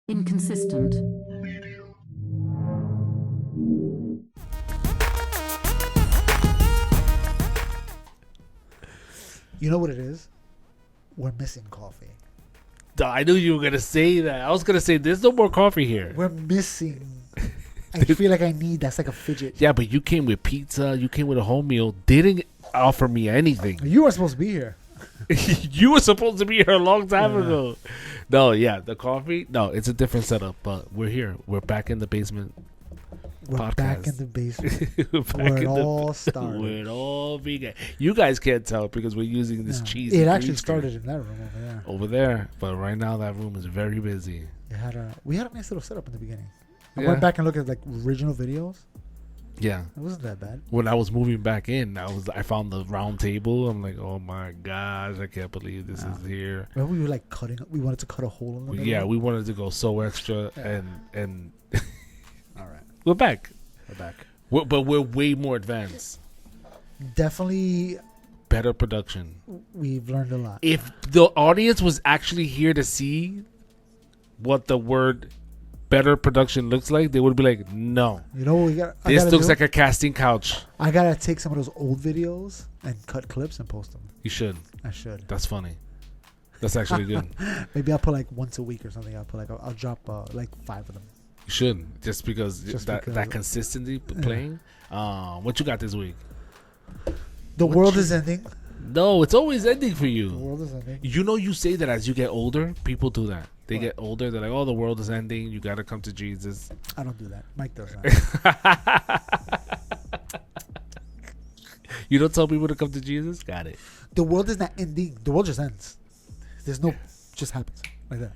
inconsistent, You know what it is? We're missing coffee. I knew you were going to say that. I was going to say, there's no more coffee here. We're missing. I feel like I need. That's like a fidget. Yeah, but you came with pizza. You came with a home meal. Didn't offer me anything. You were supposed to be here. You were supposed to be here a long time ago. No, yeah, the coffee. No, it's a different setup, but we're here. We're back in the basement. We're Podcast. back in the basement. Where it all started. Where it all began. You guys can't tell because we're using this cheese. It actually started in that room over there. Over there, but right now that room is very busy. We had a nice little setup in the beginning. I Yeah. went back and looked at like original videos. Yeah, It wasn't that bad. when I was moving back in, I found the round table. I'm like, oh my gosh, I can't believe this is here. Remember we were like cutting. We wanted to cut a hole in the middle. Yeah, we wanted to go so extra, and All right. we're back. We're back. But we're way more advanced. Definitely, Better production. we've learned a lot. If the audience was actually here to see what the word better production looks like, they would be like, no. You know what we got? This looks like a casting couch. I gotta take some of those old videos and cut clips and post them. You should. I should. That's funny. That's actually good. Maybe I'll put like once a week or something. I'll drop like 5 of them. You should. Just because that consistency playing. What you got this week? The world is ending. No, it's always ending for The you. world is ending. You know, you say that as you get older, people do that. They get older. They're like, oh, the world is ending. You got to come to Jesus. I don't do that. Mike does that. You don't tell people to come to Jesus? Got it. The world is not ending. The world just ends. There's no, just happens like that.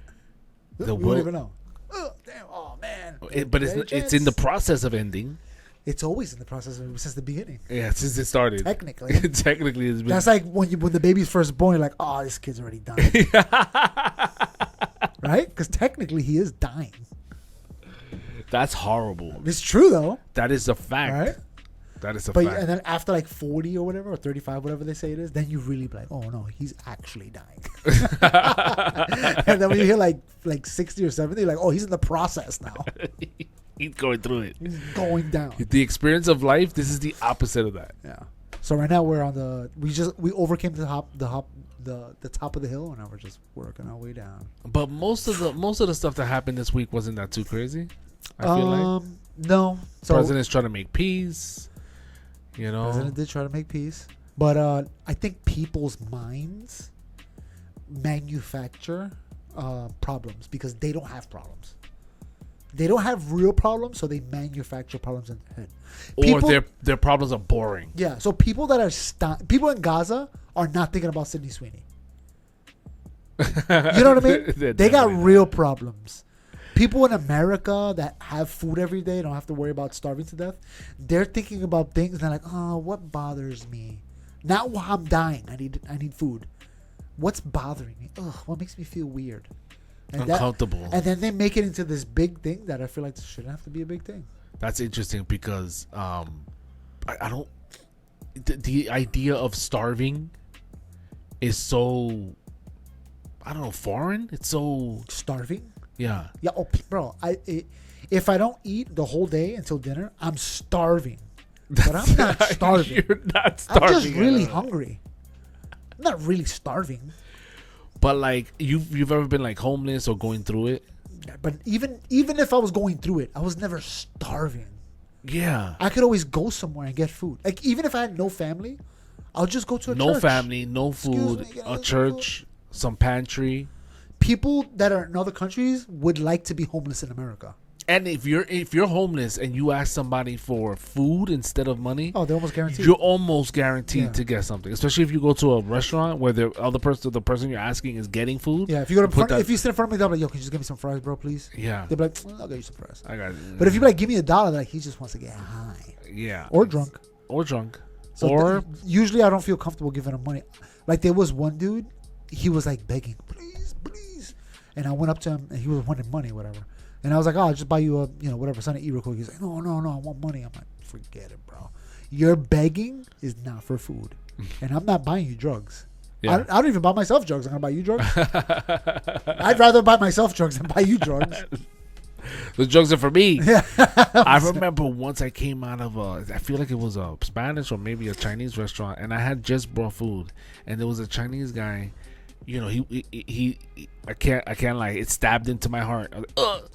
The we world- won't even know. Oh, damn. Oh, man. But it's in the process of ending. It's always in the process since the beginning. Yeah, since it started. Technically. Technically, it's been. That's like when the baby's first born, you're like, oh, this kid's already dying. Right? Because technically he is dying. That's horrible. It's true, though. That is a fact. Right? That is a But fact. and then after like 40 or whatever, or 35, whatever they say it is, then you really be like, oh no, he's actually dying. And then when you hear like 60 or 70, you're like, oh, he's in the process now. He's going through it. He's going down. The experience of life. This is the opposite of that. Yeah. So right now we're on we overcame the top of the hill, and now we're just working our way down. But most of the stuff that happened this week wasn't that too crazy. I feel like no. So president's trying to make peace. You know, president did try to make peace, but I think people's minds manufacture problems because they don't have problems. They don't have real problems, so they manufacture problems in their head. Or their problems are boring. Yeah, so people that are people in Gaza are not thinking about Sydney Sweeney. You know what I mean? They got real problems. People in America that have food every day don't have to worry about starving to death. They're thinking about things and they're like, oh, what bothers me? Not while I'm dying. I need food. What's bothering me? Ugh, what makes me feel weird? And Uncomfortable. and then they make it into this big thing that I feel like shouldn't have to be a big thing. That's interesting because I don't. The idea of starving is so, I don't know, foreign. It's so Starving? yeah. Yeah, bro. If I don't eat the whole day until dinner, I'm starving. But I'm not starving. You're not starving. I'm just really hungry. I'm not really starving. But like you've ever been like homeless or going through it? But even if I was going through it, I was never starving. Yeah. I could always go somewhere and get food. Like even if I had no family, I'll just go to a church. No family, no food, Excuse me, a church, some pantry. People that are in other countries would like to be homeless in America. And if you're homeless and you ask somebody for food instead of money, Oh, they're almost guaranteed. you're almost guaranteed Yeah. to get something. Especially if you go to a restaurant where the person you're asking is getting food. Yeah, if you go put if you sit in front of me, they'll be like, yo, can you just give me some fries, bro, please? Yeah. They'll be like, I'll get you some fries. I got it. But if you be like, give me $1, they're like, he just wants to get high. Yeah. Or drunk. So or usually I don't feel comfortable giving him money. Like there was one dude, he was like begging, please, please. And I went up to him and he was wanting money, whatever. And I was like, oh, I'll just buy you a, whatever, something to eat real quick. He's like, no, I want money. I'm like, forget it, bro. Your begging is not for food. And I'm not buying you drugs. Yeah. I don't even buy myself drugs. I'm gonna buy you drugs. I'd rather buy myself drugs than buy you drugs. The drugs are for me. Yeah. I remember once I came out of I feel like it was a Spanish or maybe a Chinese restaurant, and I had just brought food, and there was a Chinese guy. You know, he I can't lie. It stabbed into my heart. I was like, ugh.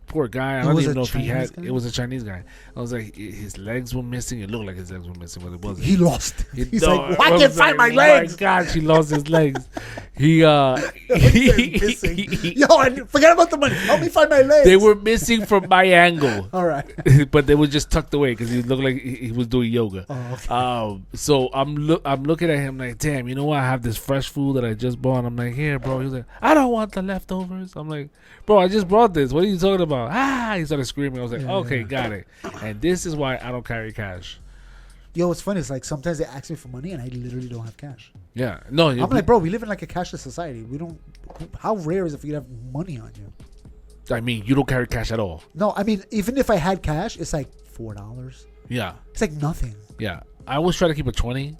Poor guy. I don't even know if he had. It was a Chinese guy. I was like, his legs were missing. It looked like his legs were missing, but it wasn't. He lost. He's like, I can't find my legs. My gosh, he lost his legs. He Yo, forget about the money. Help me find my legs. They were missing from my angle. All right, but they were just tucked away because he looked like he was doing yoga. Oh, okay. So I'm looking at him like, damn, you know what? I have this fresh food that I just bought. I'm like, here, bro. He's like, I don't want the leftovers. I'm like, bro, I just brought this. What are you talking about? He started screaming. I was like, okay, got it. And this is why I don't carry cash. Yo, what's funny is like sometimes they ask me for money and I literally don't have cash. Yeah, no. I'm like, bro, we live in like a cashless society. We don't. How rare is it for you to have money on you? I mean, you don't carry cash at all. No, I mean, even if I had cash, it's like $4. Yeah, it's like nothing. Yeah, I always try to keep a 20.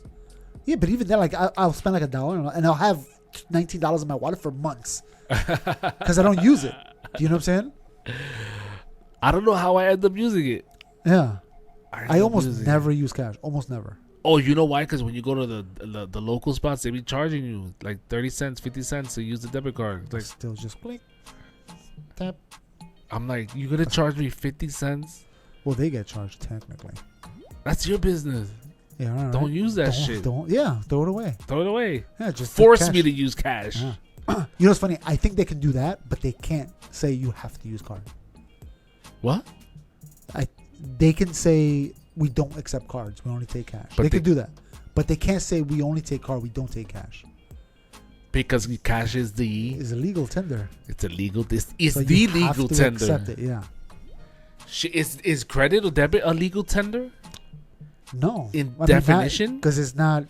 Yeah, but even then, like I'll spend like $1 and I'll have $19 in my wallet for months because I don't use it. Do you know what I'm saying? I don't know how I end up using it. Yeah. I almost never use cash. Almost never. Oh, you know why? Because when you go to the local spots, they be charging you like 30 cents, 50 cents to use the debit card. Like, still just blink, tap. I'm like, you going to charge me 50 cents? Well, they get charged technically. That's your business. Yeah, right. Don't use that shit. Throw it away. Throw it away. Yeah, just force me to use cash. Yeah. You know what's funny? I think they can do that, but they can't say you have to use card. What? They can say we don't accept cards. We only take cash. But they can do that, but they can't say we only take card. We don't take cash. Because cash is a legal tender. It's illegal. This is so the legal tender. Accept it. Yeah. Is credit or debit a legal tender? No. In definition, because it's not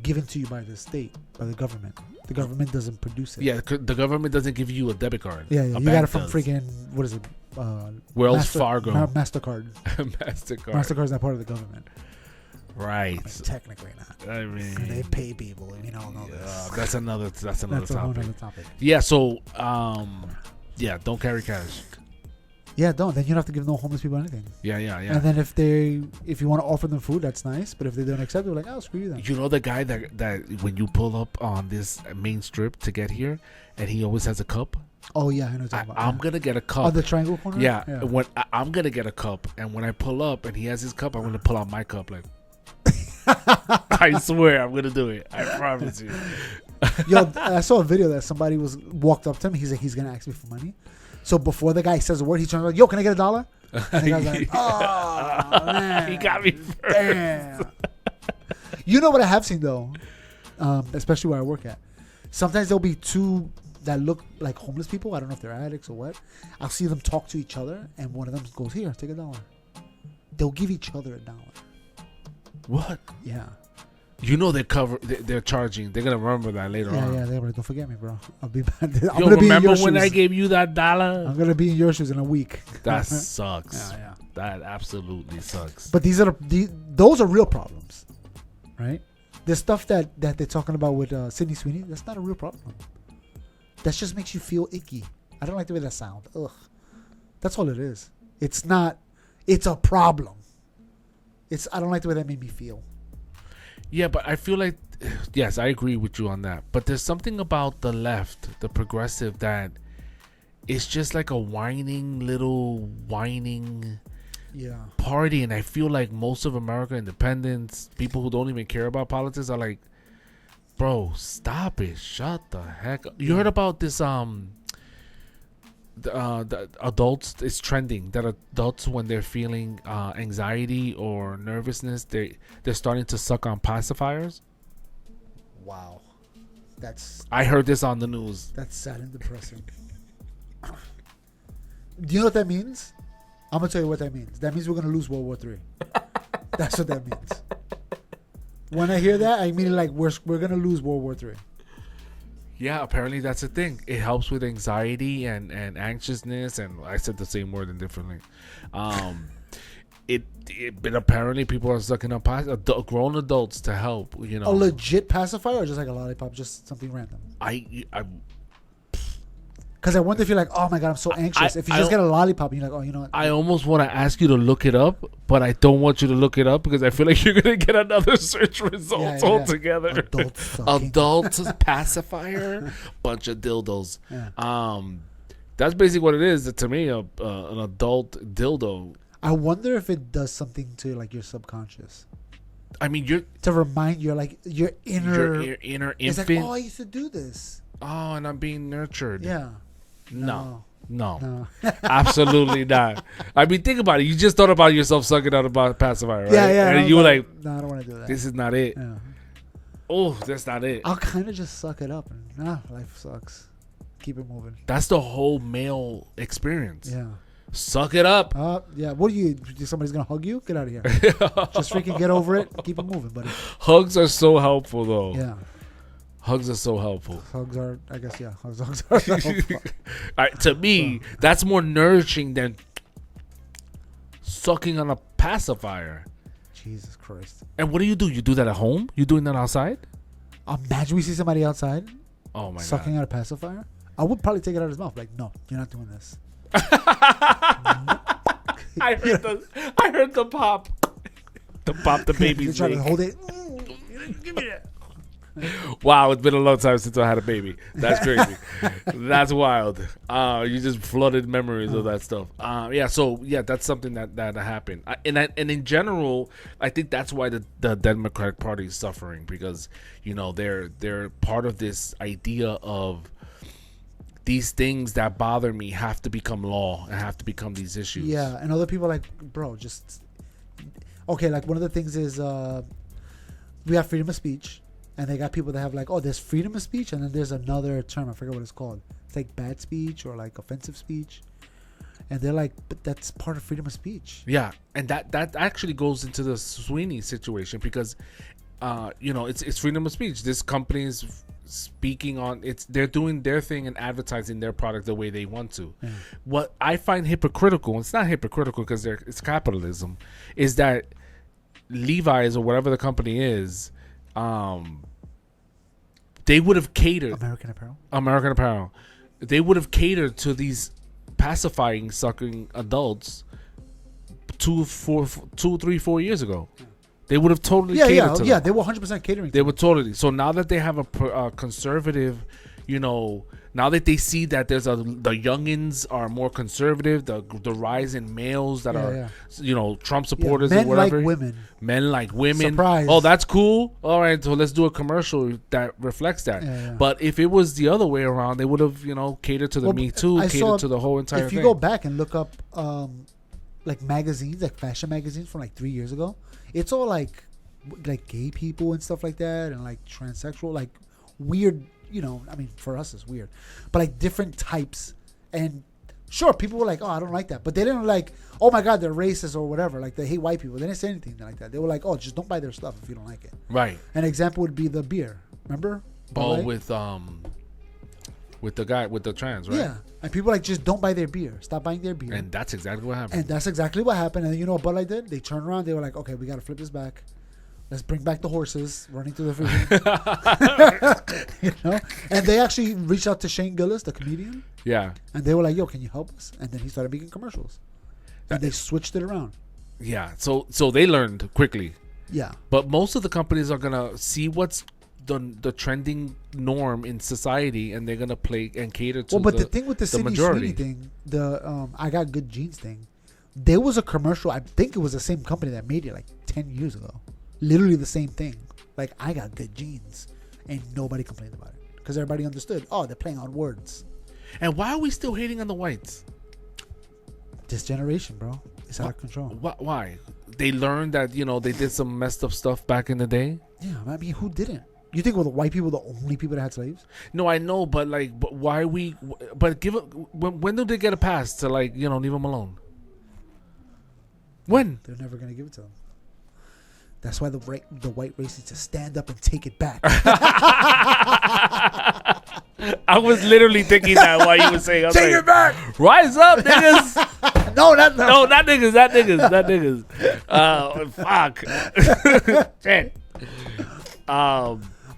given to you by the state, by the government. The government doesn't produce it. Yeah, the government doesn't give you a debit card. Yeah, you got it from freaking what is it? Wells Fargo. Mastercard. Mastercard's not part of the government. Right. I mean, technically not. I mean, they pay people. We all know this. That's another topic. A whole other topic. Yeah. So, don't carry cash. Yeah, don't. Then you don't have to give no homeless people anything. Yeah. And then if you want to offer them food, that's nice. But if they don't accept it, we're like, oh, screw you then. You know the guy that when you pull up on this main strip to get here, and he always has a cup. Oh yeah, I know what you're talking about. I'm gonna get a cup on the triangle corner. Yeah. When I'm gonna get a cup, and when I pull up and he has his cup, I'm gonna pull out my cup. Like, I swear, I'm gonna do it. I promise you. Yo, I saw a video that somebody walked up to him. He's like, he's gonna ask me for money. So before the guy says a word, he turns like, "Yo, can I get $1?" And the guy's like, "Oh man, he got me first." Damn. You know what I have seen though, especially where I work at. Sometimes there'll be two that look like homeless people. I don't know if they're addicts or what. I'll see them talk to each other, and one of them goes, "Here, take $1." They'll give each other $1. What? Yeah. You know they're charging. They're gonna remember that later on. Yeah, they're like, don't forget me, bro. I'll be back. Remember when I gave you that $1? I'm gonna be in your shoes in a week. That sucks. Yeah. That absolutely sucks. But those are real problems, right? The stuff that they're talking about with Sydney Sweeney, that's not a real problem. That just makes you feel icky. I don't like the way that sounds. Ugh. That's all it is. It's not. It's a problem. I don't like the way that made me feel. Yeah, but I feel like, yes, I agree with you on that. But there's something about the left, the progressive, that it's just like a whining party. And I feel like most of America, independents, people who don't even care about politics are like, bro, stop it. Shut the heck up. You heard about this, the adults, it's trending that adults, when they're feeling anxiety or nervousness, they're starting to suck on pacifiers. Wow, I heard this on the news. That's sad and depressing. Do you know what that means? I'm gonna tell you what that means. That means we're gonna lose World War III. That's what that means. When I hear that, I mean like we're gonna lose World War III. Yeah, apparently that's a thing. It helps with anxiety and anxiousness, and I said the same word indifferently. but apparently people are sucking up grown adults to help. You know, a legit pacifier or just like a lollipop, just something random. Because I wonder if you're like, oh my god, I'm so anxious. If you just get a lollipop, and you're like, oh, you know what? I almost want to ask you to look it up, but I don't want you to look it up because I feel like you're gonna get another search result altogether. Adult pacifier, bunch of dildos. Yeah. That's basically what it is to me. An adult dildo. I wonder if it does something to like your subconscious. I mean, to remind you, like your inner infant. It's like, oh, I used to do this. Oh, and I'm being nurtured. Yeah. No. Absolutely not. I mean, think about it. You just thought about yourself sucking out a pacifier, right? Yeah. And you were like, no, I don't want to do that. This is not it. Yeah. Oh, that's not it. I'll kind of just suck it up. And life sucks. Keep it moving. That's the whole male experience. Yeah. Suck it up. Yeah. What do you? Somebody's gonna hug you? Get out of here. Just freaking get over it. Keep it moving, buddy. Hugs are so helpful, though. Yeah. Hugs are so helpful. Hugs are, I guess, yeah. Hugs are helpful. To me, that's more nourishing than sucking on a pacifier. Jesus Christ. And what do? You do that at home? You doing that outside? Imagine we see somebody outside. Oh my god. Sucking out a pacifier. I would probably take it out of his mouth. Like, no, you're not doing this. I heard the pop. The baby's trying to hold it. Give me that. Wow, it's been a long time since I had a baby. That's crazy. That's wild. You just flooded memories of that stuff. That's something that happened. And in general, I think that's why the Democratic Party is suffering, because they're part of this idea of these things that bother me have to become law and have to become these issues. Yeah, and other people are like, bro, just okay. Like one of the things is we have freedom of speech. And they got people that have like, oh, there's freedom of speech, and then there's another term, I forget what it's called. It's like bad speech or like offensive speech. And they're like, but that's part of freedom of speech. Yeah, and that actually goes into the Sweeney situation because, it's freedom of speech. This company is speaking on they're doing their thing and advertising their product the way they want to. Yeah. What I find hypocritical, it's not hypocritical because it's capitalism, is that Levi's or whatever the company is, they would have catered American Apparel. They would have catered to these pacifying, sucking adults 2, 3, 4 years ago. They would have totally catered to them. Yeah, they were 100% catering. They were totally. So now that they have a conservative, now that they see that the youngins are more conservative, the rise in males that are Trump supporters or whatever. Men like women. Surprise. Oh, that's cool. All right, so let's do a commercial that reflects that. Yeah. But if it was the other way around, they would have catered to the Me Too, catered to the whole entire thing. If you go back and look up like magazines, like fashion magazines from like 3 years ago, it's all like gay people and stuff like that, and like transsexual, like weird. I mean, for us it's weird, but like different types. And sure, people were like, oh, I don't like that, but they didn't like, oh my god, they're racist or whatever, like they hate white people. They didn't say anything like that. They were like, oh, just don't buy their stuff if you don't like it. Right. An example would be the beer. Remember? With the guy with the trans, right? Yeah. And people like, just don't buy their beer. Stop buying their beer. And that's exactly what happened. And you know what Bud Light did? They turned around. They were like, okay, we got to flip this back. Let's bring back the horses running through the freeway. And they actually reached out to Shane Gillis, the comedian. Yeah. And they were like, yo, can you help us? And then he started making commercials. And they switched it around. Yeah. So they learned quickly. Yeah. But most of the companies are going to see what's the trending norm in society, and they're going to play and cater to the thing with the Sydney Sweeney thing, the I Got Good Jeans thing, there was a commercial. I think it was the same company that made it like 10 years ago. Literally the same thing. Like, I got good jeans. And nobody complained about it. Because everybody understood, oh, they're playing on words. And why are we still hating on the whites? This generation, bro. It's out of control. Why? They learned that, they did some messed up stuff back in the day? Yeah, I mean, who didn't? You think were the white people the only people that had slaves? No, I know, but why we... But when do they get a pass to, leave them alone? When? They're never going to give it to them. That's why the white race needs to stand up and take it back. I was literally thinking that while you were saying, take it back. Rise up, niggas. No, not niggas. Not niggas. Fuck. Shit.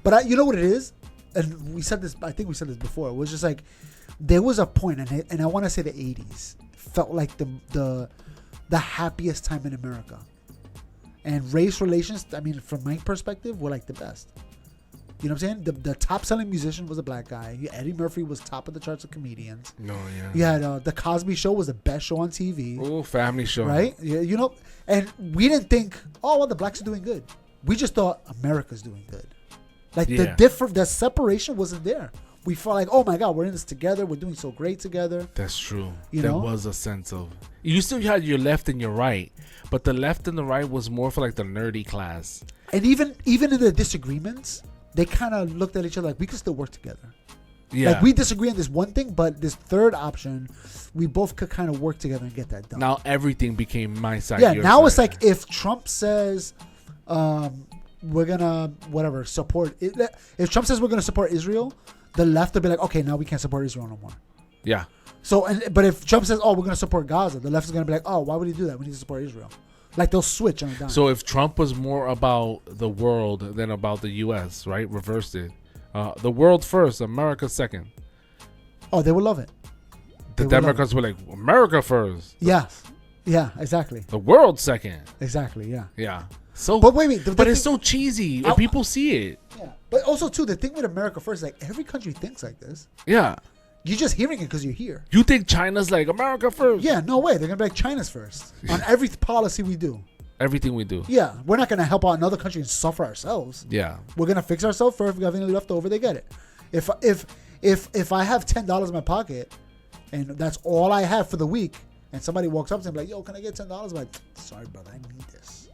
But you know what it is, and we said this. I think we said this before. It was just like there was a point, and I want to say the '80s felt like the happiest time in America, and race relations. I mean, from my perspective, were like the best. You know what I'm saying? The top selling musician was a black guy. Eddie Murphy was top of the charts of comedians. No, yeah. You had the Cosby Show was the best show on TV. Oh, family show. Right? Yeah, you know, and we didn't think, oh, well, the blacks are doing good. We just thought America's doing good. Like the separation wasn't there. We felt like, oh my God, we're in this together. We're doing so great together. That's true. There was a sense of, you still had your left and your right, but the left and the right was more for like the nerdy class. And even in the disagreements, they kind of looked at each other like we could still work together. Yeah. Like we disagree on this one thing, but this third option, we both could kind of work together and get that done. Now everything became my side. Yeah. Now side. It's like if Trump says, we're gonna support it. If Trump says we're gonna support Israel, the left will be like, okay, now we can't support Israel no more. Yeah. So, but if Trump says, oh, we're gonna support Gaza, the left is gonna be like, oh, why would he do that? We need to support Israel. Like they'll switch on a dime. So if Trump was more about the world than about the U.S., right? Reversed it. The world first, America second. Oh, they would love it. The Democrats were like, America first. Yeah. Yeah, exactly. The world second. Exactly, yeah. Yeah. So, but wait. But it's so cheesy. And people see it. Yeah. But also, too, the thing with America first, like every country thinks like this. Yeah. You're just hearing it because you're here. You think China's like America first? Yeah, no way. They're going to be like China's first on every policy we do. Everything we do. Yeah. We're not going to help out another country and suffer ourselves. Yeah. We're going to fix ourselves first. If we have any left over, they get it. If I have $10 in my pocket and that's all I have for the week and somebody walks up to me like, yo, can I get $10? I'm like, sorry, brother. I need this.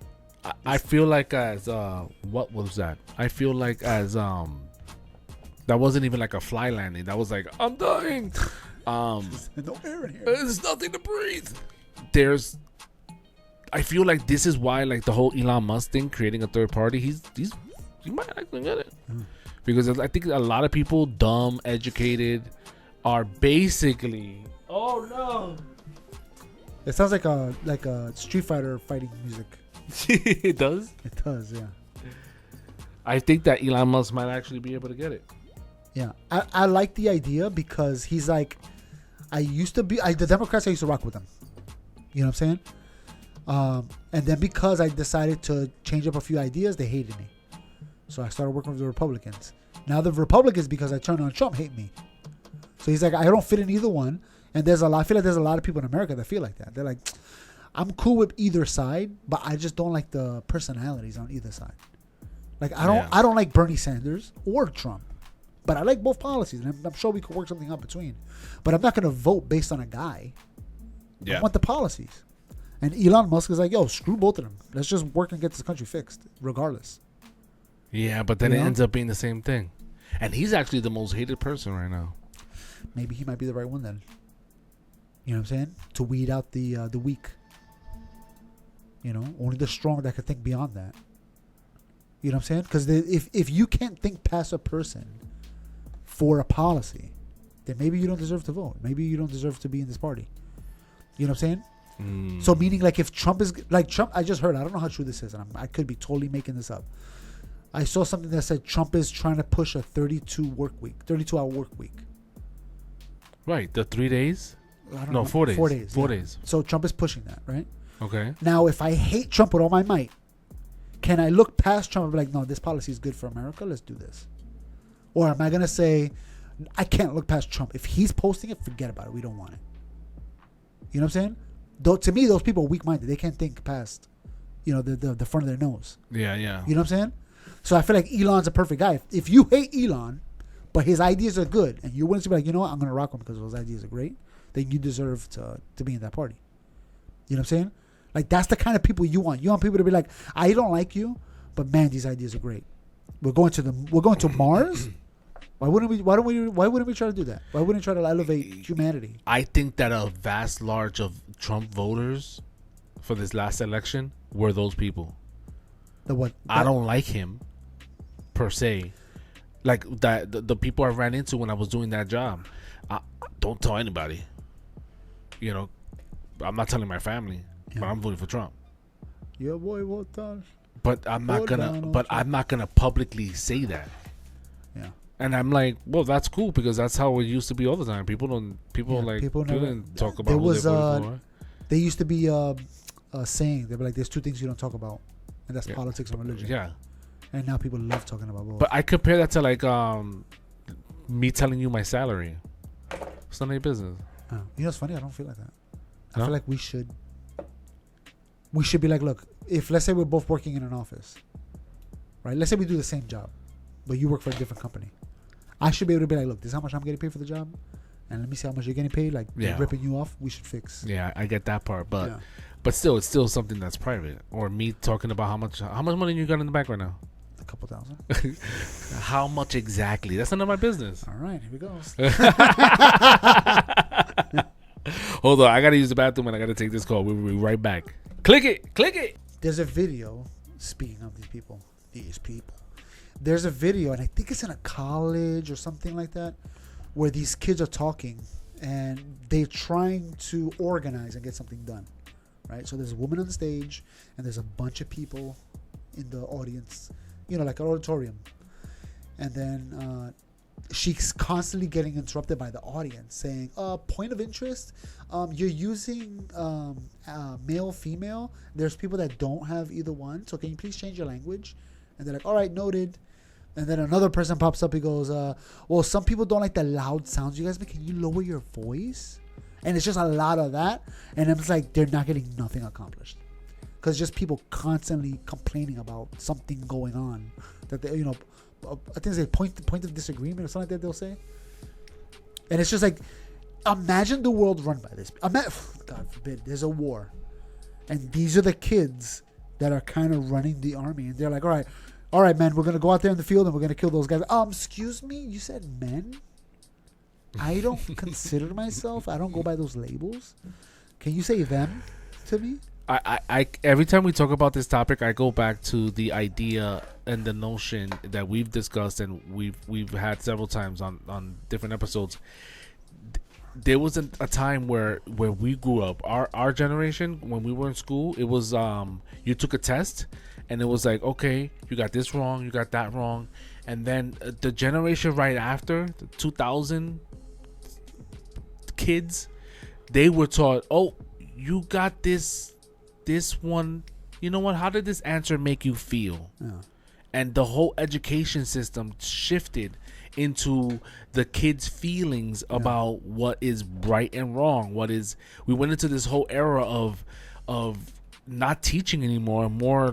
I feel like as, what was that? I feel like as, that wasn't even like a fly landing. That was like, I'm dying. There's no air in here. There's nothing to breathe. I feel like this is why like the whole Elon Musk thing, creating a third party, he might actually get it. Because I think a lot of people, dumb, educated, are basically, oh no. It sounds like a Street Fighter fighting music. It does? It does, yeah. I think that Elon Musk might actually be able to get it. Yeah, I like the idea because he's like, the Democrats, I used to rock with them. You know what I'm saying? And then because I decided to change up a few ideas, they hated me. So I started working with the Republicans. Now the Republicans, because I turned on Trump, hate me. So he's like, I don't fit in either one. And I feel like there's a lot of people in America that feel like that. They're like, I'm cool with either side, but I just don't like the personalities on either side. Like I don't like Bernie Sanders or Trump. But I like both policies, and I'm sure we could work something out between. But I'm not going to vote based on a guy. I want the policies. And Elon Musk is like, yo, screw both of them. Let's just work and get this country fixed, regardless. Yeah, but then it ends up being the same thing. And he's actually the most hated person right now. Maybe he might be the right one then. You know what I'm saying? To weed out the weak. You know, only the strong that could think beyond that. You know what I'm saying? Because if you can't think past a person for a policy, then maybe you don't deserve to vote. Maybe you don't deserve to be in this party. You know what I'm saying? So meaning like if Trump is like Trump, I just heard, I don't know how true this is, and I could be totally making this up. I saw something that said Trump is trying to push a 32-hour work week. Right, the 3 days? No, 4 days. 4 days. 4 days. So Trump is pushing that, right? Okay. Now, if I hate Trump with all my might, can I look past Trump and be like, no, this policy is good for America, let's do this? Or am I going to say, I can't look past Trump. If he's posting it, forget about it. We don't want it. You know what I'm saying? Though, to me, those people are weak-minded. They can't think past, the front of their nose. Yeah, yeah. You know what I'm saying? So I feel like Elon's a perfect guy. If you hate Elon, but his ideas are good, and you're willing to be like, you know what, I'm going to rock him because those ideas are great, then you deserve to be in that party. You know what I'm saying? Like, that's the kind of people you want. You want people to be like, I don't like you, but man, these ideas are great. We're going to Mars. Why wouldn't we try to do that? Why wouldn't we try to elevate humanity? I think that a vast large of Trump voters for this last election were those people. I don't like him per se. Like that, the people I ran into when I was doing that job. Don't tell anybody. I'm not telling my family, but I'm voting for Trump. Your boy voted. But I'm not gonna publicly say that. Yeah. And I'm like, well, that's cool because that's how it used to be all the time. People didn't talk about who they voted for. There used to be a saying. They were like, "There's two things you don't talk about, and that's politics and religion." Yeah. And now people love talking about both. But I compare that to like me telling you my salary. It's none of your business. You know what's funny? I don't feel like that. I feel like we should be like, look, if let's say we're both working in an office, right? Let's say we do the same job, but you work for a different company. I should be able to be like, look, this is how much I'm getting paid for the job, and let me see how much you're getting paid. Like, ripping you off, we should fix. Yeah, I get that part, but still, it's still something that's private. Or me talking about how much money you got in the bank right now. A couple thousand. How much exactly? That's none of my business. All right, here we go. Hold on, I gotta use the bathroom and I gotta take this call. We'll be right back. Click it. There's a video. Speaking of these people, there's a video, and I think it's in a college or something like that, where these kids are talking and they're trying to organize and get something done, right? So there's a woman on the stage and there's a bunch of people in the audience, like an auditorium, and then she's constantly getting interrupted by the audience saying, point of interest, you're using male, female. There's people that don't have either one, so can you please change your language? And they're like, all right, noted. And then another person pops up. He goes, well, some people don't like the loud sounds you guys make. Can you lower your voice? And it's just a lot of that. And it's like they're not getting nothing accomplished. Because just people constantly complaining about something going on. That they, I think it's a point of disagreement or something like that they'll say. And it's just like, imagine the world run by this. God forbid, there's a war. And these are the kids that are kind of running the army. And they're like, all right, man, we're going to go out there in the field and we're going to kill those guys. Excuse me? You said men? I don't consider myself. I don't go by those labels. Can you say them to me? I every time we talk about this topic, I go back to the idea and the notion that we've discussed and we've had several times on different episodes. There was a time where we grew up, our generation, when we were in school, it was you took a test and it was like, okay, you got this wrong, you got that wrong, and then the generation right after, the 2000 kids, they were taught, oh, you got this one, you know what, how did this answer make you feel? And the whole education system shifted into the kids' feelings about what is right and wrong. We went into this whole era of not teaching anymore.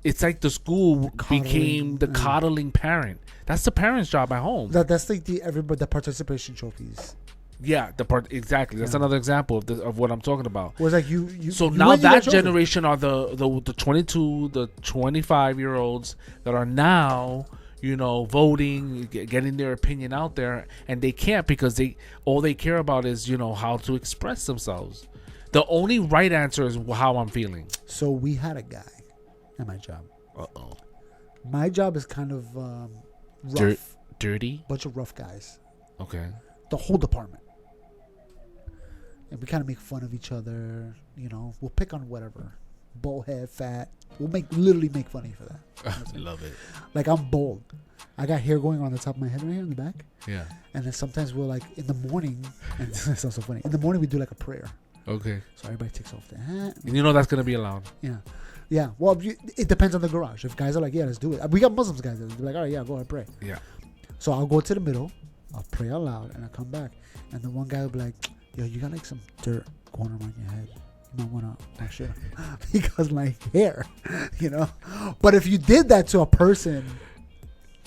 It's like the school became the coddling parent. That's the parent's job at home. That's like the participation trophies. Yeah, the part exactly. That's another example of what I'm talking about. Was like you. So now that generation are the 22, the 25-year-olds that are now, voting, getting their opinion out there, and they can't because all they care about is how to express themselves. The only right answer is how I'm feeling. So we had a guy at my job. Uh-oh. My job is kind of rough, dirty, bunch of rough guys. Okay. The whole department. And we kind of make fun of each other, we'll pick on whatever. Bald head, fat. We'll literally make fun of you for that. I love it. Like, I'm bald. I got hair going on the top of my head right here in the back. Yeah. And then sometimes we'll in the morning, and this sounds so funny. In the morning we do like a prayer. Okay. So everybody takes off their hat. And that's gonna be allowed. Yeah. Yeah. Well, it depends on the garage. If guys are like, yeah, let's do it. We got Muslims guys that are like, all right, yeah, go ahead, pray. Yeah. So I'll go to the middle, I'll pray out loud, and I'll come back. And then one guy will be like, yo, you got some dirt going around your head. You might want to wash it because my hair, But if you did that to a person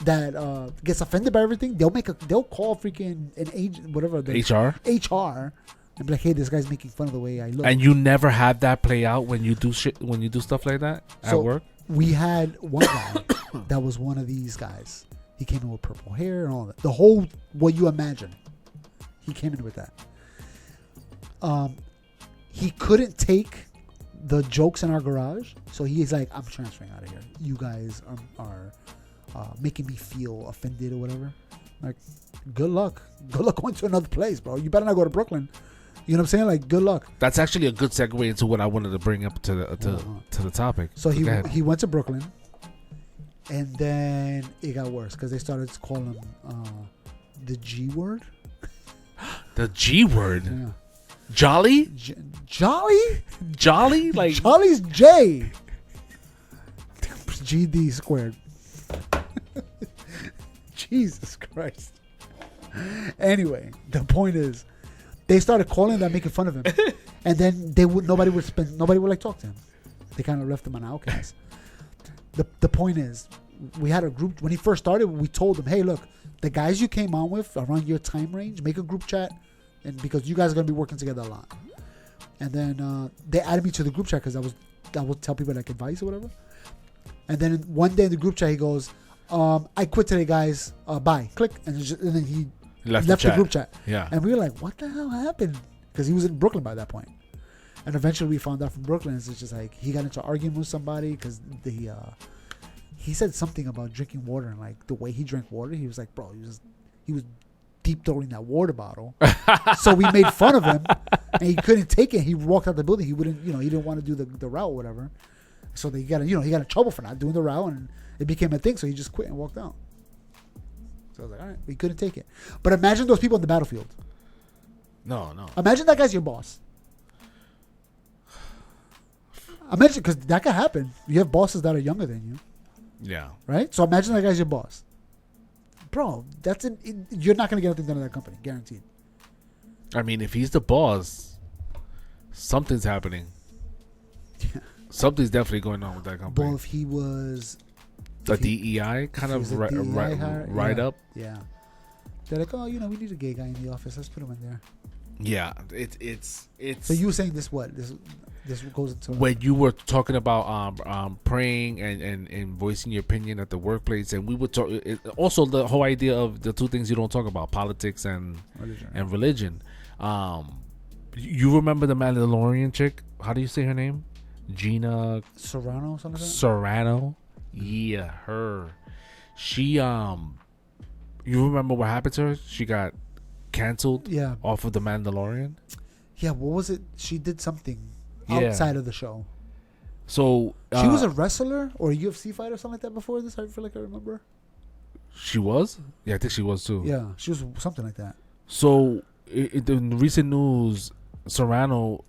that gets offended by everything, they'll call freaking an agent, whatever. HR. And be like, hey, this guy's making fun of the way I look. And you never had that play out when you do stuff like that at work? We had one guy that was one of these guys. He came in with purple hair and all that. The whole, what you imagine. He came in with that. He couldn't take the jokes in our garage. So he's like, I'm transferring out of here. You guys are making me feel offended or whatever. Like, good luck. Good luck going to another place, bro. You better not go to Brooklyn. You know what I'm saying? Like, good luck. That's actually a good segue into what I wanted to bring up to the topic. So he went to Brooklyn, and then it got worse because they started to call him the G word. The G word. Yeah. Jolly? Jolly? Jolly? Like Jolly's J. GD squared. Jesus Christ. Anyway, the point is, they started calling that, making fun of him, and then nobody would like talk to him. They kind of left him on outcast. The point is, we had a group when he first started. We told him, hey, look, the guys you came on with around your time range, make a group chat, and because you guys are gonna be working together a lot. And then they added me to the group chat because I would tell people like advice or whatever. And then one day in the group chat, he goes, I quit today, guys. Bye. Click. And then he left the group chat. Yeah. And we were like, what the hell happened? Because he was in Brooklyn by that point. And eventually we found out from Brooklyn, it's just like he got into arguing with somebody because he said something about drinking water, and like the way he drank water, he was like, bro, he was deep throwing that water bottle. So we made fun of him, and he couldn't take it. He walked out the building. He wouldn't, he didn't want to do the route or whatever. So he got in trouble for not doing the route, and it became a thing. So he just quit and walked out. So I was like, all right, we couldn't take it. But imagine those people on the battlefield. No. Imagine that guy's your boss. Imagine, because that could happen. You have bosses that are younger than you. Yeah. Right? So imagine that guy's your boss. Bro, you're not going to get anything done in that company, guaranteed. I mean, if he's the boss, something's happening. Yeah. Something's definitely going on with that company. Well, if he was a DEI kind of right up. Yeah. They're like, oh, we need a gay guy in the office. Let's put him in there. Yeah, it's. So you were saying this? What this goes into? When you were talking about praying and voicing your opinion at the workplace, and we would talk. Also, the whole idea of the two things you don't talk about: politics and religion. You remember the Mandalorian chick? How do you say her name? Gina Serrano, something like that? Serrano. Yeah, her. She you remember what happened to her? She got canceled off of the Mandalorian. Yeah, what was it? She did something outside of the show. So she was a wrestler or a UFC fighter or something like that before this. I feel like I remember. She was? Yeah, I think she was too. Yeah, she was something like that. So in recent news, Serrano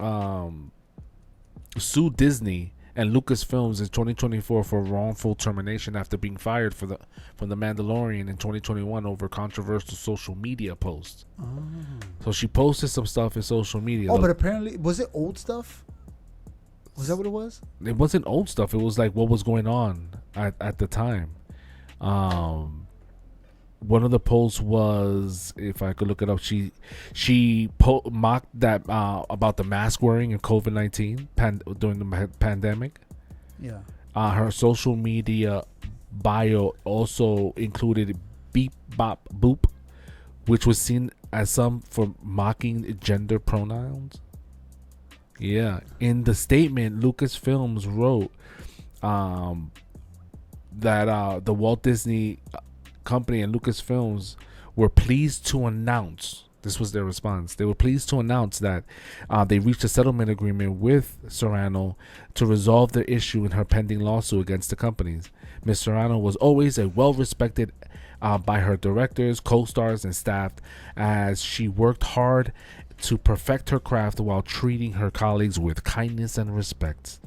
sued Disney and Lucasfilms in 2024 for wrongful termination after being fired from the Mandalorian in 2021 over controversial social media posts. Oh. So she posted some stuff in social media. Oh, but apparently, was it old stuff? Was that what it was? It wasn't old stuff. It was like what was going on at the time. One of the posts was, if I could look it up, she mocked that about the mask wearing in COVID-19 during the pandemic. Yeah. Her social media bio also included beep bop boop, which was seen as some for mocking gender pronouns. Yeah. In the statement, Lucasfilms wrote that the Walt Disney Company and Lucasfilms were pleased to announce, this was their response, they were pleased to announce that they reached a settlement agreement with Serrano to resolve the issue in her pending lawsuit against the companies. Ms. Serrano was always a well-respected by her directors, co-stars, and staff, as she worked hard to perfect her craft while treating her colleagues with kindness and respect.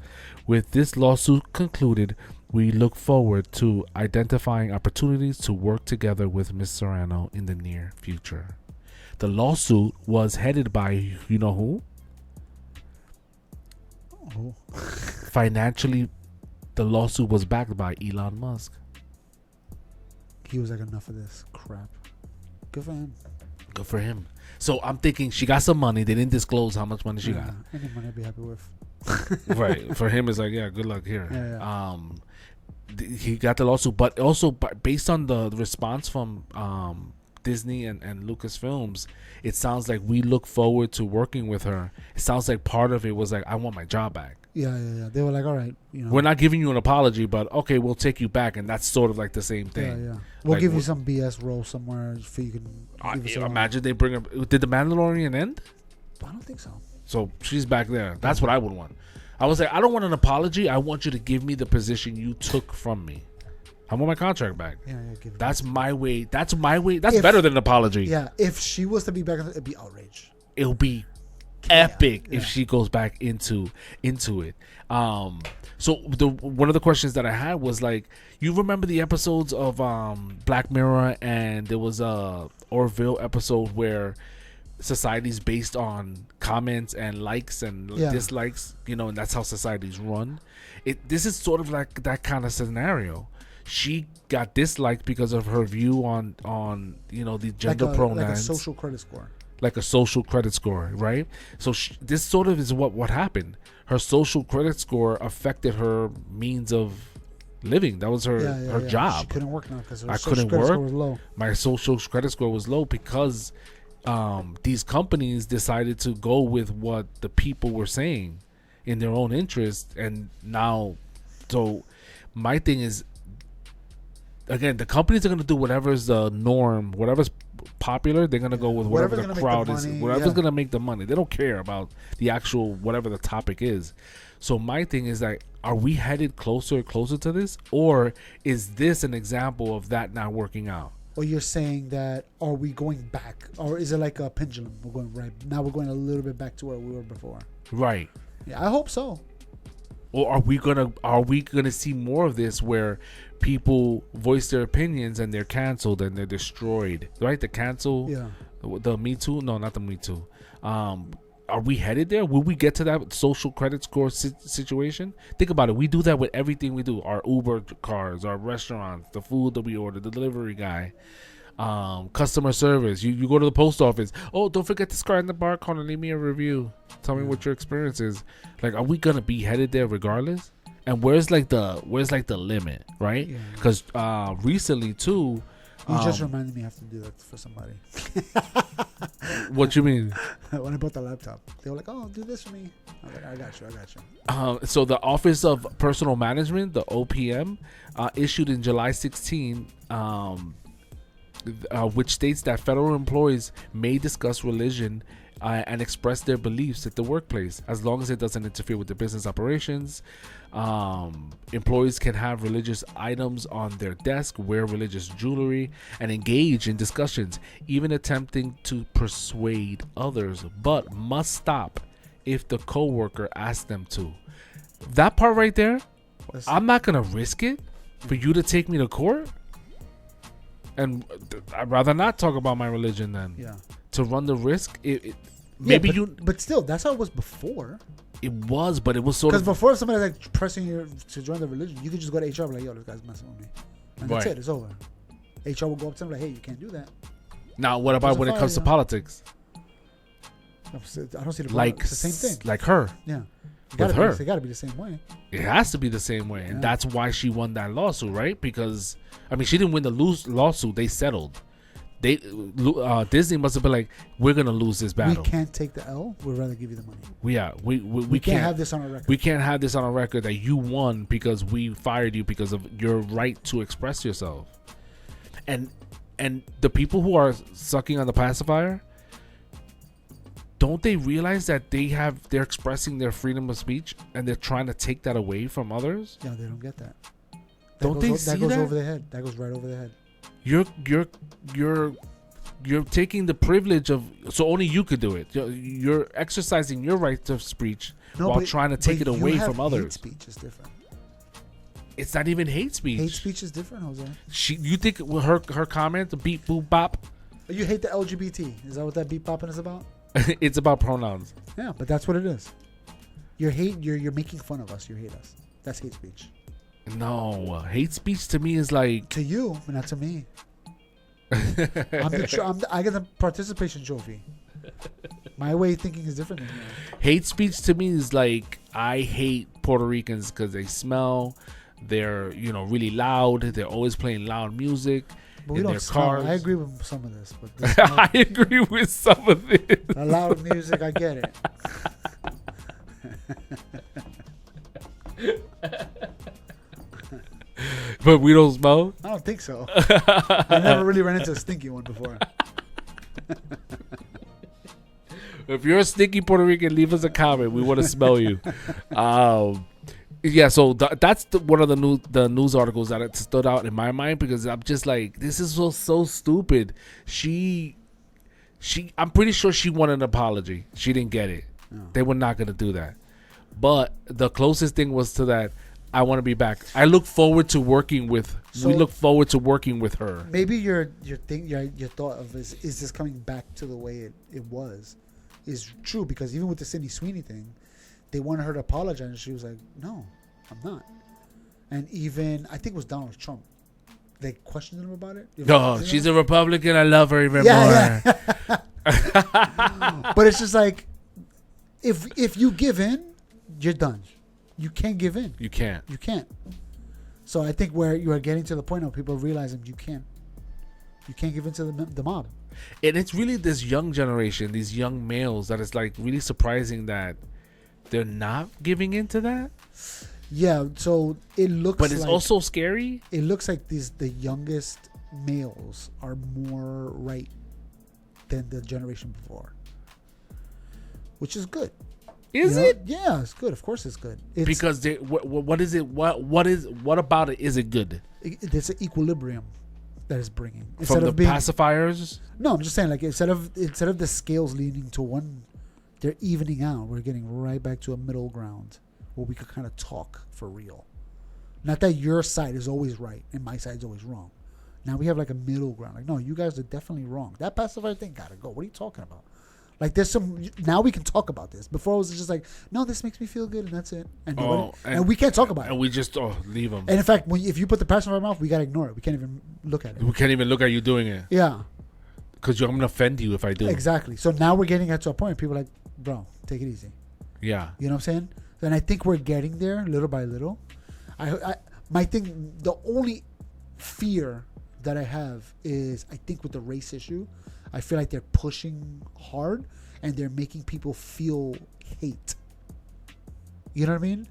With this lawsuit concluded, we look forward to identifying opportunities to work together with Ms. Serrano in the near future. The lawsuit was headed by, you know who? Oh. Financially, the lawsuit was backed by Elon Musk. He was like, enough of this crap. Good for him. Good for him. So I'm thinking she got some money. They didn't disclose how much money she got. Any money I'd be happy with. Right. For him, it's like, yeah, good luck here. Yeah. He got the lawsuit, but also based on the response from Disney and Lucasfilms, it sounds like we look forward to working with her. It sounds like part of it was like, I want my job back. Yeah. They were like, all right, we're not giving you an apology, but okay, we'll take you back, and that's sort of like the same thing. Yeah. We'll give you some BS role somewhere for you can. Imagine they bring up. Did the Mandalorian end? I don't think so. So she's back there. That's what I would want. I was like, I don't want an apology. I want you to give me the position you took from me. I want my contract back. Yeah, give it That's my way. That's my way. That's better than an apology. Yeah, if she was to be back, it'd be outrage. It'll be epic if she goes back into it. So one of the questions that I had was like, you remember the episodes of Black Mirror, and there was a Orville episode where society's based on comments and likes and dislikes, and that's how societies run. This is sort of like that kind of scenario. She got disliked because of her view on the gender pronouns, like a social credit score. Like a social credit score, right? So this sort of is what happened. Her social credit score affected her means of living. That was her job. She couldn't work now because her social credit score was low. My social credit score was low because these companies decided to go with what the people were saying in their own interest. And now, so my thing is, again, the companies are going to do whatever's the norm, whatever's popular. They're going to go with whatever the crowd is, whatever's going to make the money. They don't care about the actual whatever the topic is. So my thing is that, are we headed closer to this, or is this an example of that not working out? Or you're saying that, are we going back, or is it like a pendulum? We're going right now. We're going a little bit back to where we were before. Right. Yeah, I hope so. Or are we gonna see more of this where people voice their opinions and they're canceled and they're destroyed? Right? The cancel. Yeah. The Me Too. No, not the Me Too. Are we headed there? Will we get to that social credit score situation? Think about it. We do that with everything we do. Our Uber cars, our restaurants, the food that we order, the delivery guy, customer service. You go to the post office. Oh, don't forget to scan the barcode and leave me a review. Tell me what your experience is. Like, are we gonna be headed there regardless? And where's the limit, right? Because recently too. You just reminded me I have to do that for somebody. What you mean? When I bought the laptop, they were like, "Oh, do this for me." I was like, "I got you." So the Office of Personal Management, the OPM, issued in July 16, which states that federal employees may discuss religion and express their beliefs at the workplace as long as it doesn't interfere with their business operations. Employees can have religious items on their desk, wear religious jewelry, and engage in discussions, even attempting to persuade others, but must stop if the coworker asks them to. That part right there, I'm not gonna risk it for you to take me to court. And I'd rather not talk about my religion than to run the risk. But still, that's how it was before. It was, but it was sort of, because before somebody like pressing you to join the religion, you could just go to HR and be like, "Yo, this guy's messing with me," and that's it. It's over. HR will go up to them like, "Hey, you can't do that." Now, what about when it comes to politics? I don't see the problem. Like, it's the same thing. Like her. Yeah. With her. It got to be the same way. It has to be the same way. And that's why she won that lawsuit, right? Because, I mean, she didn't win the lawsuit. They settled. Disney must have been like, we're going to lose this battle. We can't take the L. We'd rather give you the money. We can't have this on our record. We can't have this on our record that you won because we fired you because of your right to express yourself. And the people who are sucking on the pacifier, don't they realize that they're expressing their freedom of speech and they're trying to take that away from others? Yeah, they don't get that. Don't they see that? That goes over their head. That goes right over their head. You're taking the privilege of, so only you could do it. You're exercising your right of speech while trying to take it away from others. Hate speech is different. It's not even hate speech. Hate speech is different, Jose. You think her comment, the beep boop bop? You hate the LGBT. Is that what that beep bopping is about? It's about pronouns. Yeah, but that's what it is. You're making fun of us. You hate us. That's hate speech. No, hate speech to me is like, to you, but not to me. I get the participation trophy. My way of thinking is different than yours. Hate speech to me is like, I hate Puerto Ricans because they smell. They're really loud. They're always playing loud music. But we don't smell. I agree with some of this, but I agree with some of this. The loud music, I get it. But we don't smell? I don't think so. I never really ran into a stinky one before. If you're a stinky Puerto Rican, leave us a comment. We want to smell you. Yeah, so that's one of the news articles that stood out in my mind, because I'm just like, this is so stupid. I'm pretty sure she wanted an apology. She didn't get it. No. They were not going to do that. But the closest thing was to that, I want to be back. I look forward to working with. We look forward to working with her. Maybe your thought of is this coming back to the way it was, is true, because even with the Sydney Sweeney thing, they wanted her to apologize, and she was like, "No, I'm not." And even I think it was Donald Trump. They questioned him about it. No, she's a Republican. I love her even more. Yeah. But it's just like, if you give in, you're done. You can't give in. You can't. So I think where you are getting to the point of people realizing you can't give in to the mob. And it's really this young generation, these young males, that it's like really surprising that they're not giving in to that. Yeah, so it looks But it's also scary. It looks like the youngest males are more right than the generation before, which is good. Is it? Yeah, it's good. Of course, it's good. Because what is it? What about it? Is it good? There's an equilibrium that is bringing from the pacifiers. No, I'm just saying, like, instead of the scales leaning to one, they're evening out. We're getting right back to a middle ground where we could kind of talk for real. Not that your side is always right and my side's always wrong. Now we have like a middle ground. Like, no, you guys are definitely wrong. That pacifier thing gotta go. What are you talking about? Like, there's some. Now we can talk about this. Before it was just like, no, this makes me feel good, and that's it. And we can't talk about it. And we just leave them. And in fact, if you put the pacifier in our mouth, we gotta ignore it. We can't even look at it. We can't even look at you doing it. Yeah. Because I'm gonna offend you if I do. Exactly. So now we're getting to a point where people are like, bro, take it easy. Yeah. You know what I'm saying? And I think we're getting there little by little. My thing, the only fear that I have is, I think with the race issue, I feel like they're pushing hard and they're making people feel hate. You know what I mean?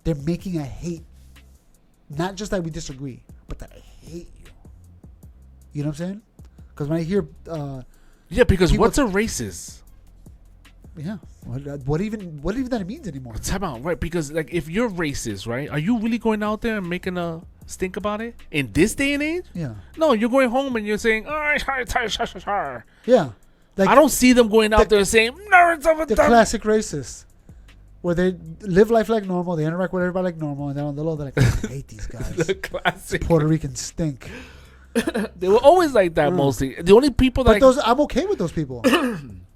They're making a hate, not just that we disagree, but that I hate you. You know what I'm saying? Because when I hear, yeah, because what's a racist? Yeah, what even that means anymore? Time out, right? Because like, if you're racist, right, are you really going out there and making a stink about it in this day and age? Yeah. No, you're going home and you're saying, yeah. Like, I don't see them going out there saying, the classic racist, where they live life like normal, they interact with everybody like normal, and then on the low, they're like, I hate these guys. The classic Puerto Ricans stink. They were always like that, mostly. The only people that I'm okay with those people.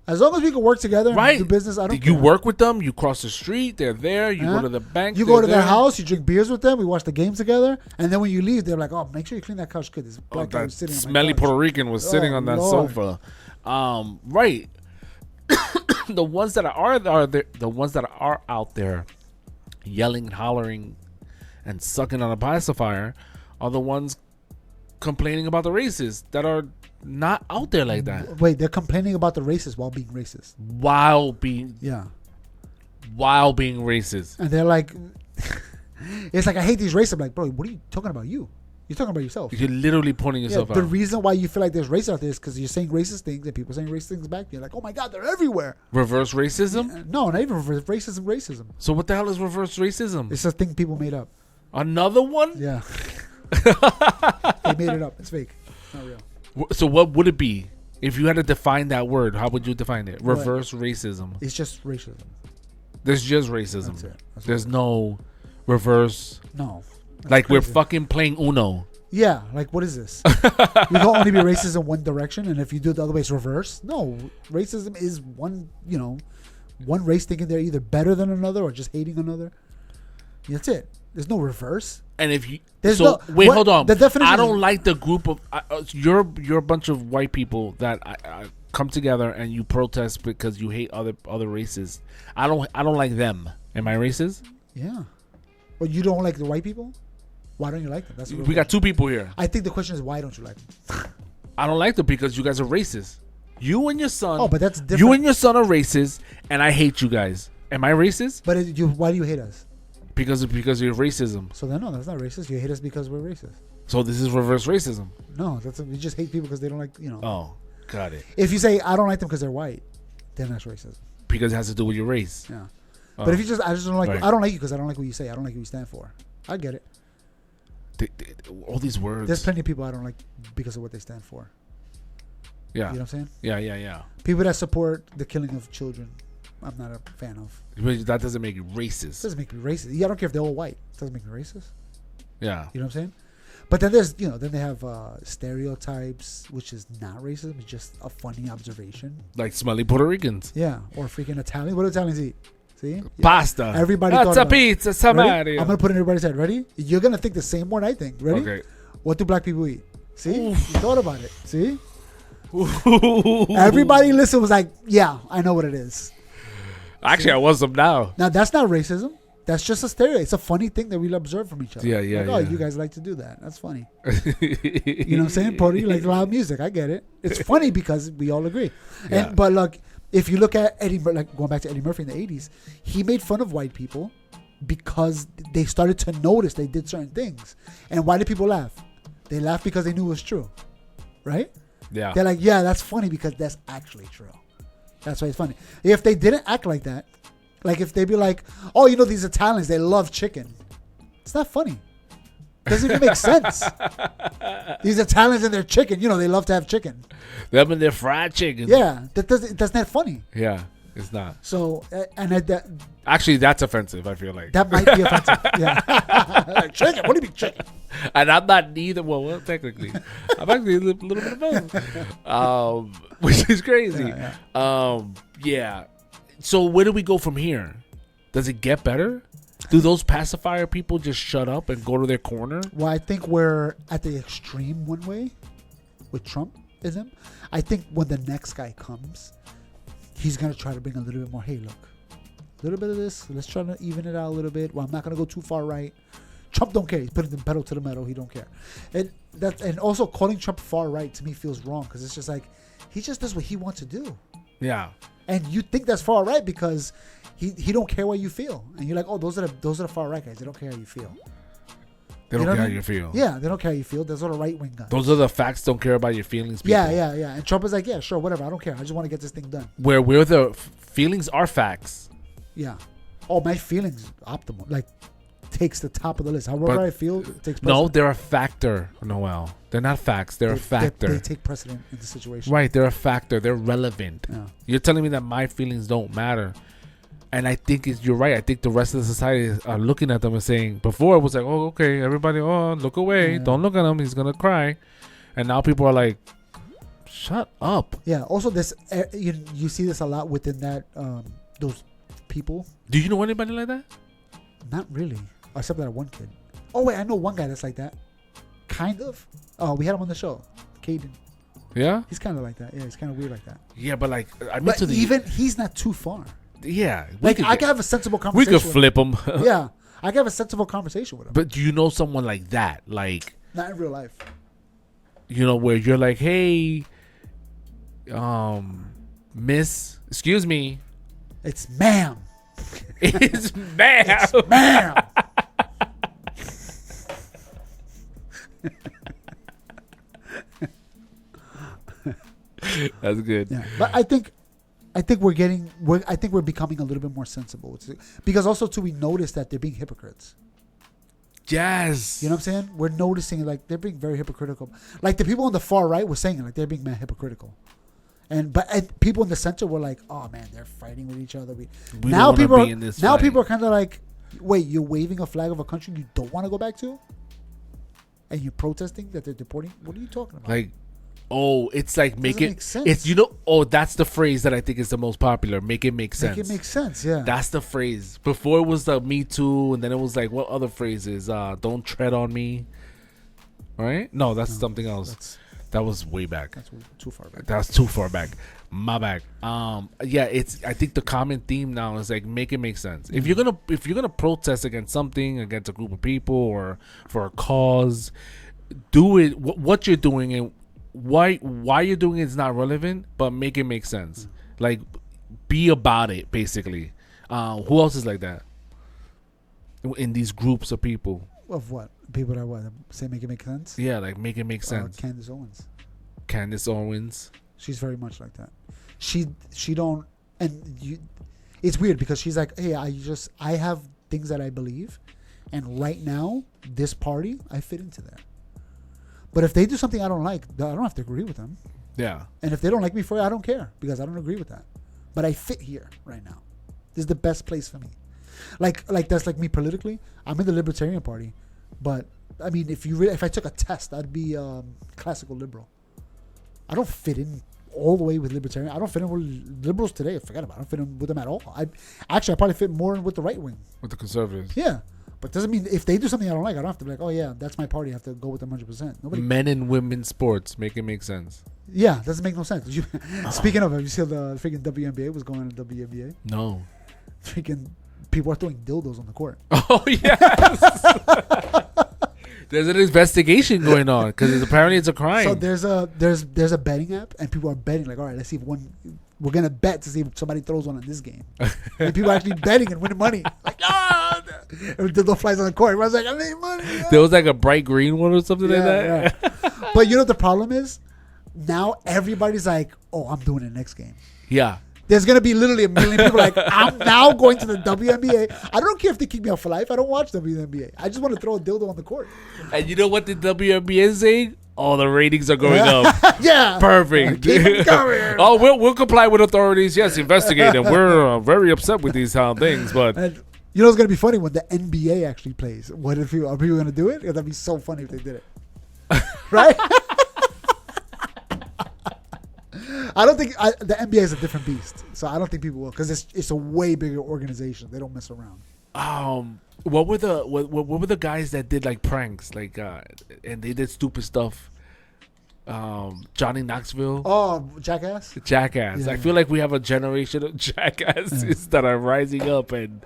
As long as we can work together and do business, I don't care. You work with them, you cross the street, they're there, you go to the bank. You go to their house, you drink beers with them, we watch the games together, and then when you leave, they're like, oh, make sure you clean that couch good. This black guy was sitting on my smelly couch. Puerto Rican was sitting on that sofa. Right. The ones that are out there yelling and hollering and sucking on a pacifier are the ones complaining about the racists that are not out there like that. Wait, they're complaining about the racists while being racist. While being racist. And they're like, it's like, I hate these racists. I'm like, bro, what are you talking about? You're talking about yourself. You're literally pointing yourself out. The reason why you feel like there's racists out there is because you're saying racist things and people saying racist things back. You're like, oh my God, they're everywhere. Reverse racism? No, not even reverse racism. So what the hell is reverse racism? It's a thing people made up. Another one? Yeah. They made it up. It's fake. It's not real. So what would it be? If you had to define that word, how would you define it? Reverse racism. It's just racism. There's just racism. That's it. There's no reverse. No. Like crazy. We're fucking playing Uno. Yeah. Like, what is this? You can only be racist in one direction, and if you do it the other way, it's reverse. No. Racism is one race thinking they're either better than another or just hating another. That's it. There's no reverse. And if you hold on. The definition. I don't like the group of you're a bunch of white people that I come together and you protest because you hate other races. I don't like them. Am I racist? Yeah. Well, you don't like the white people? Why don't you like them? That's we got two people here. I think the question is, why don't you like them? I don't like them because you guys are racist. You and your son. Oh, but that's different. You and your son are racist, and I hate you guys. Am I racist? But why do you hate us? Because of your racism. So then, no, that's not racist. You hate us because we're racist. So this is reverse racism. No, you just hate people because they don't like, Oh, got it. If you say I don't like them because they're white, then that's racism. Because it has to do with your race. Yeah. But if I just don't like, right. I don't like you because I don't like what you say. I don't like what you stand for. I get it. All these words. There's plenty of people I don't like because of what they stand for. Yeah. You know what I'm saying? Yeah. People that support the killing of children, I'm not a fan of. But that doesn't make you racist. It doesn't make me racist. Yeah, I don't care if they're all white. It doesn't make me racist. Yeah. You know what I'm saying? But then there's, then they have stereotypes, which is not racism. It's just a funny observation. Like smelly Puerto Ricans. Yeah. Or freaking Italian. What do Italians eat? See? Pasta. Everybody That's a pizza. Ready? I'm going to put it in everybody's head. Ready? You're going to think the same one I think. Ready? Okay. What do black people eat? See? Oof. You thought about it. See? Everybody listen was like, yeah, I know what it is. Actually, I want some now. Now, that's not racism. That's just a stereotype. It's a funny thing that we observe from each other. Yeah. Oh, you guys like to do that. That's funny. You know what I'm saying? Puerto, you like loud music. I get it. It's funny because we all agree. Yeah. But like, if you look at Eddie, like going back to Eddie Murphy in the 80s, he made fun of white people because they started to notice they did certain things. And why did people laugh? They laughed because they knew it was true. Right? Yeah. They're like, yeah, that's funny because that's actually true. That's why it's funny. If they didn't act like that, like if they'd be like, oh, these Italians, they love chicken. It's not funny. Doesn't even make sense. These Italians and their chicken, they love to have chicken. Them and their fried chicken. Yeah, that's not funny. Yeah, it's not. So, and actually, that's offensive, I feel like. That might be offensive. Yeah. Chicken? What do you mean chicken? And I'm not neither. Well, technically. I'm actually a little bit of both. Which is crazy. Yeah. So where do we go from here? Does it get better? Do those pacifier people just shut up and go to their corner? Well, I think we're at the extreme one way with Trumpism. I think when the next guy comes, he's going to try to bring a little bit more, hey, look, a little bit of this. Let's try to even it out a little bit. Well, I'm not going to go too far right. Trump don't care. He's putting the pedal to the metal. He don't care. And also calling Trump far right to me feels wrong because it's just like he just does what he wants to do. Yeah. And you think that's far right because he don't care what you feel. And you're like, oh, those are the far right guys. They don't care how you feel. They don't care how you feel. Yeah, they don't care how you feel. Those are the right wing guys. Those are the facts. Don't care about your feelings. People. Yeah. And Trump is like, yeah, sure, whatever. I don't care. I just want to get this thing done. Where we're the feelings are facts. Yeah. Oh, my feelings optimal. Like takes the top of the list. However I feel, it takes precedent. No, they're a factor, Noel. They're not facts. They're a factor. They take precedent in the situation. Right. They're a factor. They're relevant. Yeah. You're telling me that my feelings don't matter. And I think you're right. I think the rest of the society are looking at them and saying, before it was like, oh, okay, everybody, look away. Yeah. Don't look at him. He's going to cry. And now people are like, shut up. Yeah. Also, this you see this a lot within that those people. Do you know anybody like that? Not really. Except that one kid. Oh, wait. I know one guy that's like that. Kind of. Oh, we had him on the show. Caden. Yeah? He's kind of like that. Yeah, he's kind of weird like that. Yeah, but like, even he's not too far. Yeah. I can have a sensible conversation. We could flip him. Yeah. I can have a sensible conversation with him. But do you know someone like that? Like, not in real life. Where you're like, hey, miss, excuse me. It's ma'am. It's ma'am. It's ma'am. That's good. Yeah. But I think we're becoming a little bit more sensible. Because also too, we notice that they're being hypocrites. Yes. You know what I'm saying? We're noticing like they're being very hypocritical. Like the people on the far right were saying it, like they're being mad hypocritical. And people in the center were like, "Oh man, they're fighting with each other." Now people are kind of like, "Wait, you're waving a flag of a country you don't want to go back to, and you're protesting that they're deporting? What are you talking about?" Like, it's like make sense. It's that's the phrase that I think is the most popular. Make it make sense. Make it make sense. Yeah, that's the phrase. Before it was the Me Too, and then it was like what other phrases? Don't tread on me. Right? No, that's something else. That was way back. That's too far back. That's too far back. My bad. Yeah, I think the common theme now is like make it make sense. If you're gonna protest against something, against a group of people or for a cause, do it. What you're doing and why you're doing it is not relevant, but make it make sense. Like be about it, basically. Who else is like that in these groups of people? Of what? People that say make it make sense? Yeah, like make it make sense. Candace Owens. Candace Owens. She's very much like that. She don't And it's weird because she's like, hey, I have things that I believe, and right now this party I fit into there. But if they do something I don't like, I don't have to agree with them. Yeah. And if they don't like me for it, I don't care because I don't agree with that. But I fit here right now. This is the best place for me. Like that's like me politically. I'm in the Libertarian Party, but I mean, if I took a test, I'd be classical liberal. I don't fit in all the way with Libertarian. I don't fit in with liberals today. Forget about it. I don't fit in with them at all. I probably fit more in with the right wing. With the conservatives. Yeah. But doesn't mean if they do something I don't like, I don't have to be like, oh yeah, that's my party. I have to go with them 100%. Nobody. Men and women sports make it make sense. Yeah, doesn't make no sense. Speaking of, have you seen the freaking WNBA? What's going on in the WNBA? No. Freaking people are throwing dildos on the court. Oh yes. There's an investigation going on because apparently it's a crime. So there's a betting app and people are betting like, all right, let's see if we're gonna bet to see if somebody throws one in this game. And people are actually betting and winning money. Like, the dildo flies on the court. Everyone's like, I made money. Yeah. There was like a bright green one or something like that. Yeah. But you know what the problem is? Now everybody's like, oh, I'm doing it next game. Yeah. There's going to be literally a million people like, I'm now going to the WNBA. I don't care if they kick me out for life. I don't watch WNBA. I just want to throw a dildo on the court. And you know what the WNBA is saying? Oh, the ratings are going up. Yeah. Perfect. Oh, we'll comply with authorities. Yes, investigate them. We're very upset with these things. But and you know what's going to be funny? When the NBA actually plays. Are people going to do it? That'd be so funny if they did it. Right? I don't think the NBA is a different beast, so I don't think people will because it's a way bigger organization. They don't mess around. What were the guys that did like pranks, like and they did stupid stuff? Johnny Knoxville. Oh, Jackass. Jackass. Yeah. I feel like we have a generation of jackasses that are rising up and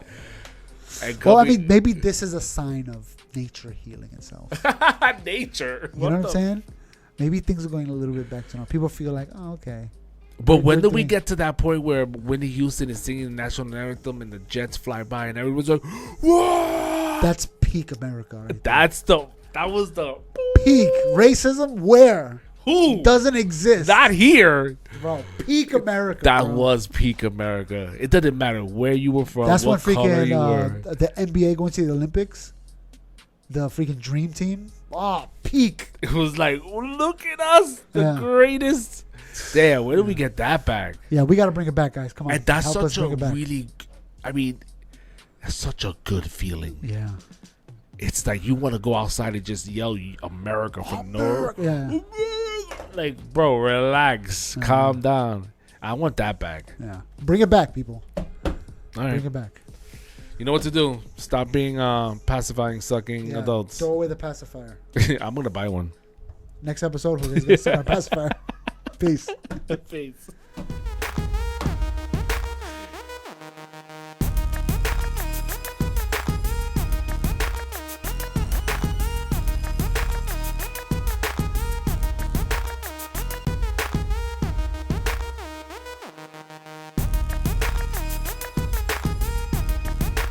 well, I mean, maybe this is a sign of nature healing itself. Nature. You know what I'm saying? Maybe things are going a little bit back to normal. People feel like, oh, okay. But when do we get to that point where Whitney Houston is singing the national anthem and the jets fly by and everyone's like, whoa! That's peak America. Right That was the peak racism. Where? Who? Doesn't exist. Not here. Bro, peak America. That was peak America. It doesn't matter where you were from. That's what when color you were. The NBA going to the Olympics. The freaking dream team. Oh, peak. It was like, look at us, the greatest. Damn, where did we get that back? Yeah, we got to bring it back, guys. Come on. And that's such a really, I mean, that's such a good feeling. Yeah. It's like you want to go outside and just yell America from nowhere. Yeah. Like, bro, relax. Calm down. I want that back. Yeah. Bring it back, people. All right. Bring it back. You know what to do. Stop being pacifying, sucking adults. Throw away the pacifier. I'm going to buy one. Next episode, we're going to get our pacifier. Peace. Peace.